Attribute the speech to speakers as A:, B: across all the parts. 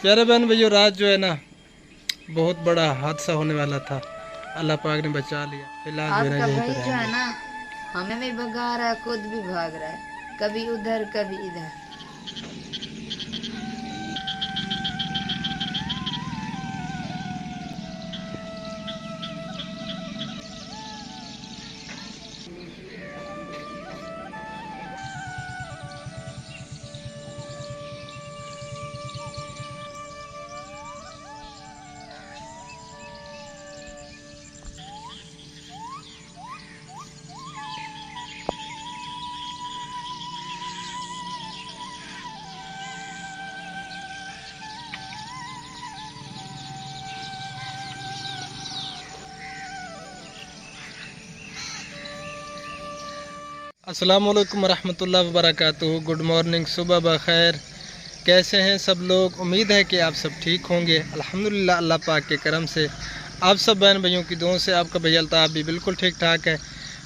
A: प्यारे बहन भैया, रात जो है ना बहुत बड़ा हादसा होने वाला था, अल्लाह पाक ने बचा लिया। फिलहाल जो है ना यहीं पे
B: है ना, हमें भी भगा रहा है, खुद भी भाग रहा है, कभी उधर कभी इधर।
A: अस्सलामुअलैकुम रहमतुल्लाहि व बरकातुहू। गुड मॉर्निंग, सुबह बखैर। कैसे हैं सब लोग? उम्मीद है कि आप सब ठीक होंगे। अल्हम्दुलिल्लाह, अल्लाह पाक के करम से आप सब बहन भाइयों की दुआओं से आपका भैया अल्ताफ़ भी बिल्कुल ठीक ठाक है।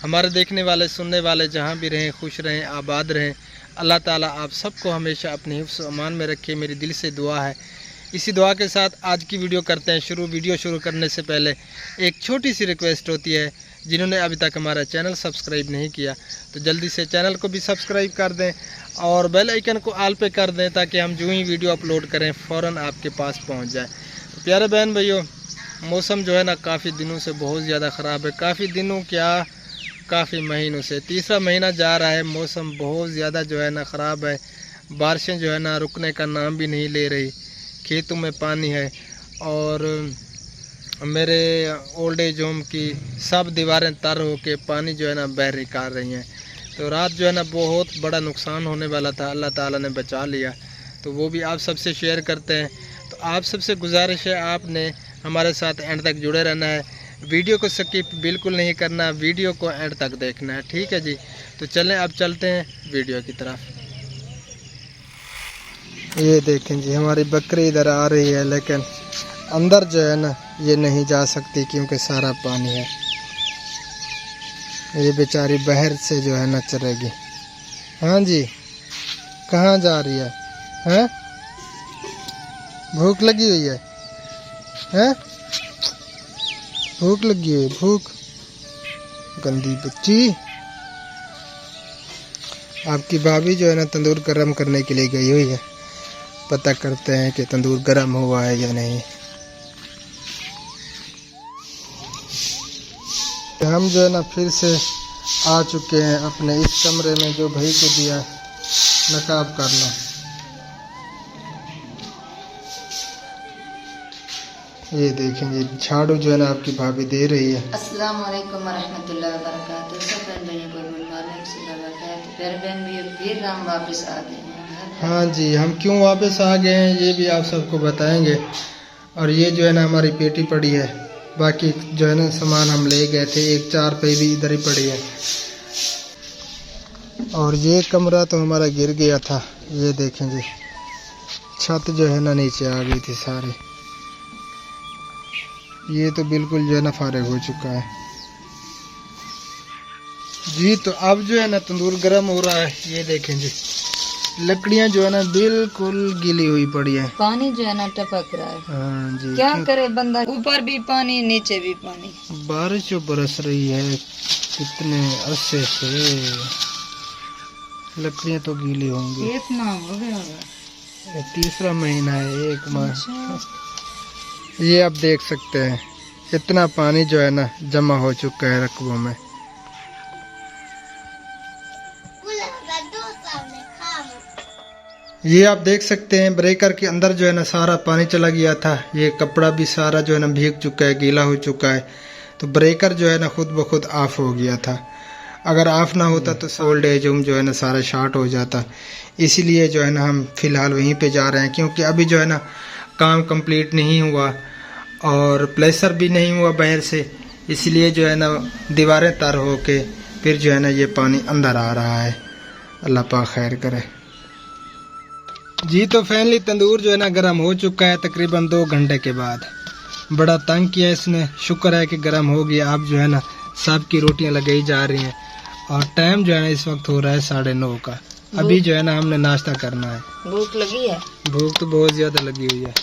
A: हमारे देखने वाले सुनने वाले जहाँ भी रहें, खुश रहें, आबाद रहें। अल्लाह ताला आप सबको हमेशा अपने हिफ्ज़ व अमान में रखे, मेरी दिल से दुआ है। इसी दुआ के साथ आज की वीडियो करते हैं शुरू। वीडियो शुरू करने से पहले एक छोटी सी रिक्वेस्ट होती है, जिन्होंने अभी तक हमारा चैनल सब्सक्राइब नहीं किया तो जल्दी से चैनल को भी सब्सक्राइब कर दें और बेल आइकन को ऑल पे कर दें, ताकि हम जो ही वीडियो अपलोड करें फ़ौरन आपके पास पहुंच जाए। तो प्यारे बहन भाइयों, मौसम जो है ना काफ़ी दिनों से बहुत ज़्यादा ख़राब है। काफ़ी दिनों क्या, काफ़ी महीनों से, तीसरा महीना जा रहा है, मौसम बहुत ज़्यादा जो है ना ख़राब है। बारिशें जो है ना रुकने का नाम भी नहीं ले रही, खेतों में पानी है और मेरे ओल्ड एज होम की सब दीवारें तर होके पानी जो है ना बह निकाल रही हैं। तो रात जो है ना बहुत बड़ा नुकसान होने वाला था, अल्लाह ताला ने बचा लिया। तो वो भी आप सबसे शेयर करते हैं। तो आप सबसे गुजारिश है, आपने हमारे साथ एंड तक जुड़े रहना है, वीडियो को स्किप बिल्कुल नहीं करना, वीडियो को एंड तक देखना है, ठीक है जी। तो चलें अब चलते हैं वीडियो की तरफ। ये देखें जी, हमारी बकरी इधर आ रही है, लेकिन अंदर जो है ना ये नहीं जा सकती क्योंकि सारा पानी है। ये बेचारी बहर से जो है ना चलेगी। हाँ जी, कहाँ जा रही है? हैं? भूख लगी हुई है? हैं? भूख लगी हुई है, भूख, गंदी बच्ची। आपकी भाभी जो है ना तंदूर गर्म करने के लिए गई हुई है, पता करते हैं कि तंदूर गर्म हुआ है या नहीं। हम जो है ना फिर से आ चुके हैं अपने इस कमरे में जो भाई को दिया नकाब करना। ये देखेंगे झाड़ू जो है ना आपकी भाभी दे रही है।
B: अस्सलाम वालेकुम रहमतुल्लाहि व बरकातुहू। सब बहन भाइयों को गुड मॉर्निंग, सुबह बखैर। तो प्यारे बहन भैया, फिर हम वापस आ गए हैं।
A: हाँ जी, हम क्यों वापस आ गए हैं ये भी आप सबको बताएंगे। और ये जो है ना हमारी पेटी पड़ी है, बाकी जो है ना सामान हम ले गए थे, एक चारपाई भी इधर ही पड़ी है। और ये कमरा तो हमारा गिर गया था, ये देखें जी, छत जो है ना नीचे आ गई थी सारी। ये तो बिल्कुल जो है ना फारिग हो चुका है जी। तो अब जो है ना तंदूर गर्म हो रहा है, ये देखें जी, लकड़ियां जो है ना बिल्कुल गीली हुई पड़ी है,
B: पानी जो है ना टपक रहा है।
A: हाँ जी,
B: क्या करे बंदा, ऊपर भी पानी नीचे भी पानी।
A: बारिश जो बरस रही है कितने अरसे से, लकड़ियां तो गीली होंगी।
B: एक माह हो गया होगा,
A: तीसरा महीना है, एक माह। ये आप देख सकते हैं इतना पानी जो है ना जमा हो चुका है रकबों में। ये आप देख सकते हैं ब्रेकर के अंदर जो है ना सारा पानी चला गया था। ये कपड़ा भी सारा जो है ना भीग चुका है, गीला हो चुका है। तो ब्रेकर जो है ना खुद ब खुद ऑफ हो गया था। अगर ऑफ ना होता तो ओल्ड एज होम जो है ना सारा शॉर्ट हो जाता। इसीलिए जो है ना हम फिलहाल वहीं पे जा रहे हैं, क्योंकि अभी जो है ना काम कंप्लीट नहीं हुआ और प्लेसर भी नहीं हुआ बाहर से, इसलिए जो है ना दीवारें तर हो के फिर जो है ना ये पानी अंदर आ रहा है। अल्लाह पाक खैर करे जी। तो फाइनली तंदूर जो है ना गर्म हो चुका है तकरीबन 2 घंटे के बाद। बड़ा तंग किया इसने, शुक्र है कि गर्म हो गया। अब जो है ना सब की रोटियां लगाई जा रही हैं और टाइम जो है ना इस वक्त हो रहा है 9:30 का। अभी जो है ना हमने नाश्ता करना है।
B: भूख लगी है?
A: भूख तो बहुत ज्यादा लगी हुई है।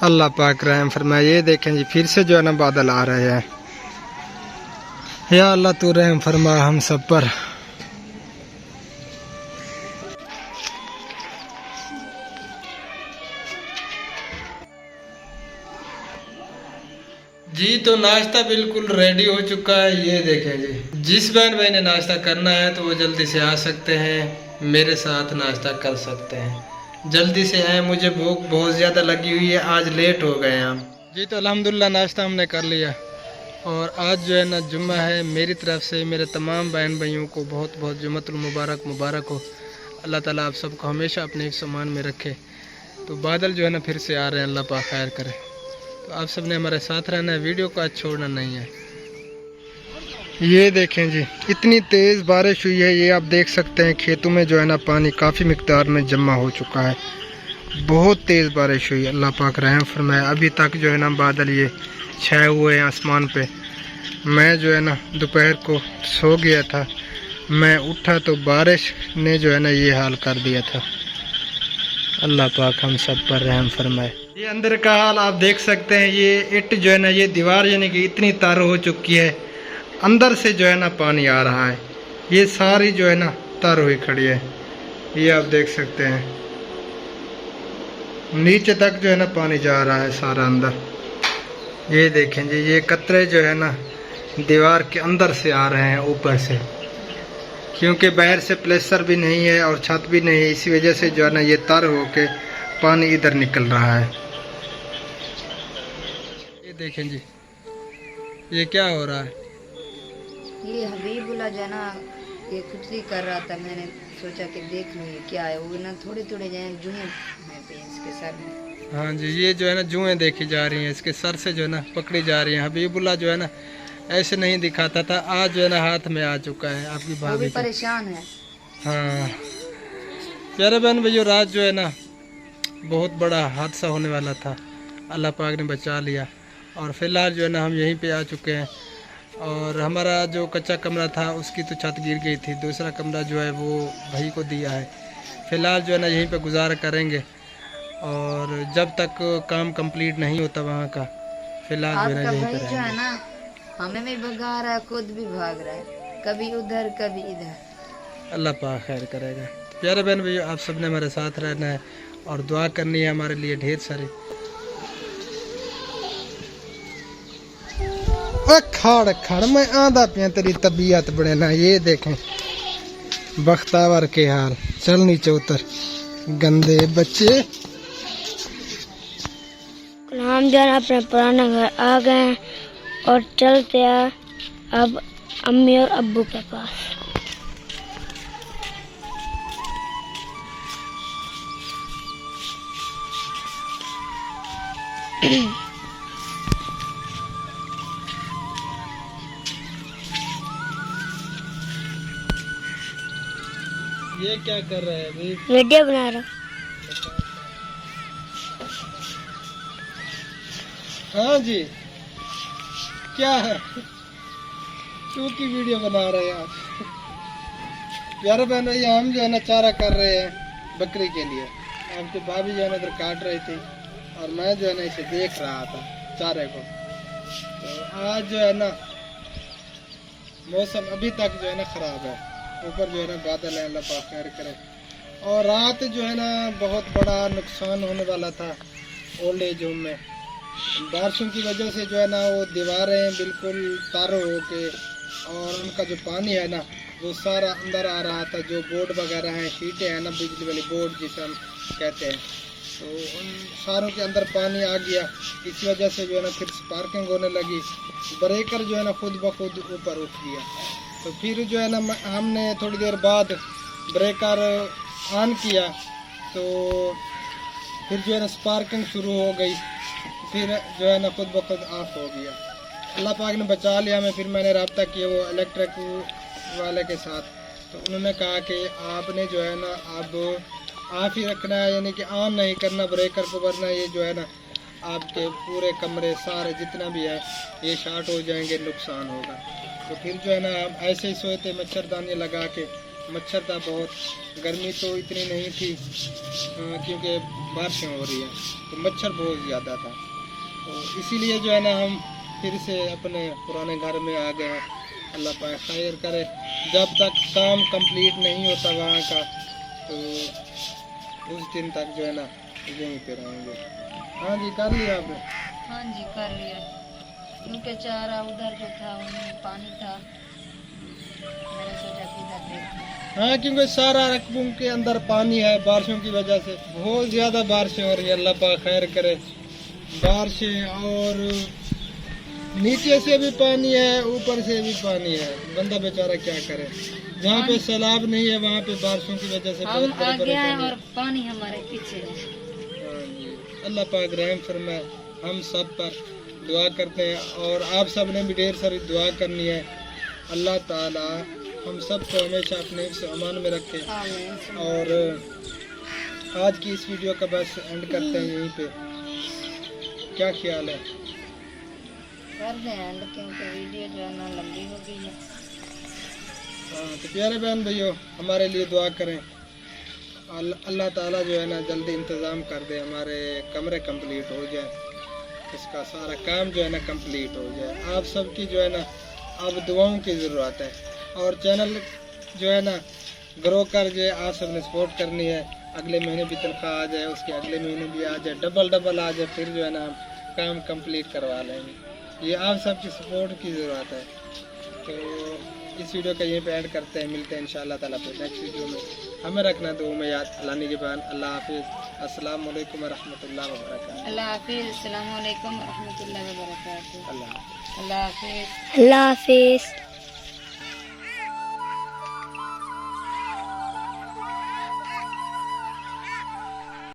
A: अल्लाह पाक रहम फरमाए। ये देखें जी फिर से जो है ना बादल आ रहे हैं। या अल्लाह तू रहम फरमा हम सब पर। जी तो नाश्ता बिल्कुल रेडी हो चुका है। ये देखें जी, जिस बहन भाई ने नाश्ता करना है तो वो जल्दी से आ सकते हैं, मेरे साथ नाश्ता कर सकते हैं। जल्दी से आए, मुझे भूख बहुत ज़्यादा लगी हुई है, आज लेट हो गए हम। जी तो अल्हम्दुलिल्लाह नाश्ता हमने कर लिया और आज जो है ना जुम्मा है। मेरी तरफ से मेरे तमाम बहन भाइयों को बहुत बहुत जुम्मतुल मुबारक हो। अल्लाह ताला आप सबको हमेशा अपने हिफ्ज़ मान में रखे। तो बादल जो है ना फिर से आ रहे हैं, अल्लाह पाक खैर करे। तो आप सब ने हमारे साथ रहना है, वीडियो को आज छोड़ना नहीं है। ये देखें जी इतनी तेज़ बारिश हुई है, ये आप देख सकते हैं खेतों में जो है ना पानी काफ़ी मिकदार में जमा हो चुका है। बहुत तेज़ बारिश हुई, अल्लाह पाक रहम फरमाए। अभी तक जो है ना बादल ये छाए हुए हैं आसमान पे। मैं जो है ना दोपहर को सो गया था, मैं उठा तो बारिश ने जो है ना ये हाल कर दिया था। अल्लाह पाक हम सब पर रहम फरमाए। ये अंदर का हाल आप देख सकते हैं। ये ईंट जो है ना, ये दीवार यानी कि इतनी तार हो चुकी है, अंदर से जो है ना पानी आ रहा है। ये सारी जो है ना तार हुई खड़ी है, ये आप देख सकते हैं। नीचे तक जो है ना पानी जा रहा है सारा अंदर। ये देखें जी, ये कतरे जो है ना दीवार के अंदर से आ रहे हैं ऊपर से, क्योंकि बाहर से प्लेस्टर भी नहीं है और छत भी नहीं है, इसी वजह से जो है ना ये तर होके पानी इधर निकल रहा है। ये देखें जी, ये क्या हो रहा है?
B: ये हबीबुल्ला जो है ना ये खुजली कर रहा था, मैंने सोचा कि देख लूँ ये क्या है। वो ना थोड़े थोड़े जो है जुएं हैं पे इसके सर में।
A: हाँ जी, ये जो है ना जुएं देखी जा रही हैं, इसके सर से जो है ना पकड़ी जा रही हैं। हबीबुल्ला जो है ना ऐसे नहीं दिखाता था, आज जो है ना हाथ में आ चुका है। आपकी
B: वो
A: भाभी
B: भी परेशान है।
A: हाँ प्यारे बहन भैया, रात जो है ना बहुत बड़ा हादसा होने वाला था, अल्लाह पाक ने बचा लिया। और फिलहाल जो है ना हम यहीं पे आ चुके हैं। और हमारा जो कच्चा कमरा था उसकी तो छत गिर गई थी, दूसरा कमरा जो है वो भाई को दिया है। फ़िलहाल जो है ना यहीं पे गुजारा करेंगे और जब तक काम कंप्लीट नहीं होता वहाँ का, फ़िलहाल जो है ना यहीं पे
B: भाई जो है
A: रहेंगे।
B: ना हमें भी भगा रहा है, खुद भी भाग रहा है, कभी उधर कभी इधर।
A: अल्लाह पाक खैर करेगा। तो प्यारे बहन भैया, आप सब ने हमारे साथ रहना है और दुआ करनी है हमारे लिए ढेर सारी। खड़ खड़ मैं आधा पिया तेरी तबीयत बने ना। ये देखें बख्तावर के हाल, चल नीचे उतर गंदे बच्चे।
C: हम जो है अपने पुराने घर आ गए हैं और चलते हैं अब अम्मी और अब्बू के पास।
A: ये क्या कर रहा है अभी?
C: वीडियो बना रहा हूँ।
A: हाँ जी, क्या है? क्यों की वीडियो बना रहे हैं आप? प्यारे बहन भैया, हम जो है ना चारा कर रहे हैं बकरी के लिए। आपकी भाभी जो है ना इधर काट रही थी और मैं जो है ना इसे देख रहा था चारे को। तो आज जो है ना मौसम अभी तक जो है ना ख़राब है, ऊपर जो है ना बादल है, अल्लाह पाक खैर करे। और रात जो है ना बहुत बड़ा नुकसान होने वाला था ओल्ड एज होम में। बारिशों की वजह से जो है ना वो दीवारें बिल्कुल तारों होके और उनका जो पानी है ना वो सारा अंदर आ रहा था। जो बोर्ड वगैरह हैं, शीटें हैं ना, बिजली वाली बोर्ड जिसे हम कहते हैं, तो उन सारों के अंदर पानी आ गया। इस वजह से जो है ना फिर स्पार्किंग होने लगी, ब्रेकर जो है ना खुद ब खुद ऊपर उठ गया। तो फिर जो है ना हमने थोड़ी देर बाद ब्रेकर ऑन किया तो फिर जो है ना स्पार्किंग शुरू हो गई, फिर जो है ना खुद ब खुद ऑफ हो गया। अल्लाह पाक ने बचा लिया हमें। फिर मैंने रब्ता किया वो इलेक्ट्रिक वाले के साथ, तो उन्होंने कहा कि आपने जो है ना अब ऑफ ही रखना है, यानी कि ऑन नहीं करना ब्रेकर को, वरना ये जो है ना आपके पूरे कमरे सारे जितना भी है ये शॉर्ट हो जाएंगे, नुकसान होगा। तो फिर जो है ना हम ऐसे ही सोए थे मच्छरदानी लगा के, मच्छर था बहुत, गर्मी तो इतनी नहीं थी क्योंकि बारिशें हो रही हैं, तो मच्छर बहुत ज़्यादा था। तो इसीलिए जो है ना हम फिर से अपने पुराने घर में आ गए। अल्लाह पाक खैर करे, जब तक काम कंप्लीट नहीं होता वहाँ का तो उस दिन तक जो है ना यहीं पे रहेंगे। हाँ जी, कर लिया आपने?
B: हाँ जी कर लिया, क्योंकि चारा उधर जो था उनमें पानी था, मैंने सोचा कि इधर देखूं।
A: हाँ, क्योंकि सारा रकबों के अंदर पानी है, बारिशों की वजह से बहुत ज़्यादा बारिशें हो रही है। अल्लाह पाक खैर करे, बारिशें और नीचे से भी पानी है, ऊपर से भी पानी है, बंदा बेचारा क्या करे। जहाँ पे सैलाब नहीं है वहाँ पे बारिशों की वजह से
B: हम
A: बहुत बड़ी
B: आगे आए
A: परेशानी
B: और पानी हमारे पीछे है।
A: हाँ जी, अल्लाह पाक रहम फरमाए हम सब पर, दुआ करते हैं। और आप सब ने भी ढेर सारी दुआ करनी है। अल्लाह ताला हम सब को हमेशा अपने हिफ्ज़ अमान में रखे।
B: आमीन।
A: और आज की इस वीडियो का बस एंड करते हैं यहीं पे। क्या ख्याल है?
B: कर दें एंड, क्योंकि वीडियो जो है ना लंबी हो गई है।
A: हाँ, तो प्यारे बहन भाइयों हमारे लिए दुआ करें। अल्लाह ताला जो है ना जल्दी इंतज़ाम कर दे, हमारे कमरे कंप्लीट हो जाए, इसका सारा काम जो है ना कंप्लीट हो जाए। आप सबकी जो है ना अब दुआओं की ज़रूरत है। और चैनल जो है ना ग्रो कर जाए, आप सब ने सपोर्ट करनी है। अगले महीने भी तनख्वाह आ जाए, उसके अगले महीने भी आ जाए, डबल आ जाए, फिर जो है ना हम काम कंप्लीट करवा लेंगे। ये आप सबकी सपोर्ट की ज़रूरत है। तो इस वीडियो का यहीं पे ऐड करते हैं, मिलते हैं इंशाअल्लाह ताला फिर नेक्स्ट वीडियो में। हमें रखना दुआ में याद, अल्लाह निगहबान। अल्लाह हाफिज़, अस्सलाम वालेकुम व रहमतुल्लाहि व बरकातहू।
B: अल्लाह हाफिज़, अस्सलाम वालेकुम व रहमतुल्लाहि व बरकातहू।
A: अल्लाह हाफिज़।
B: अल्लाह हाफिज़।
C: अल्लाह हाफिज़।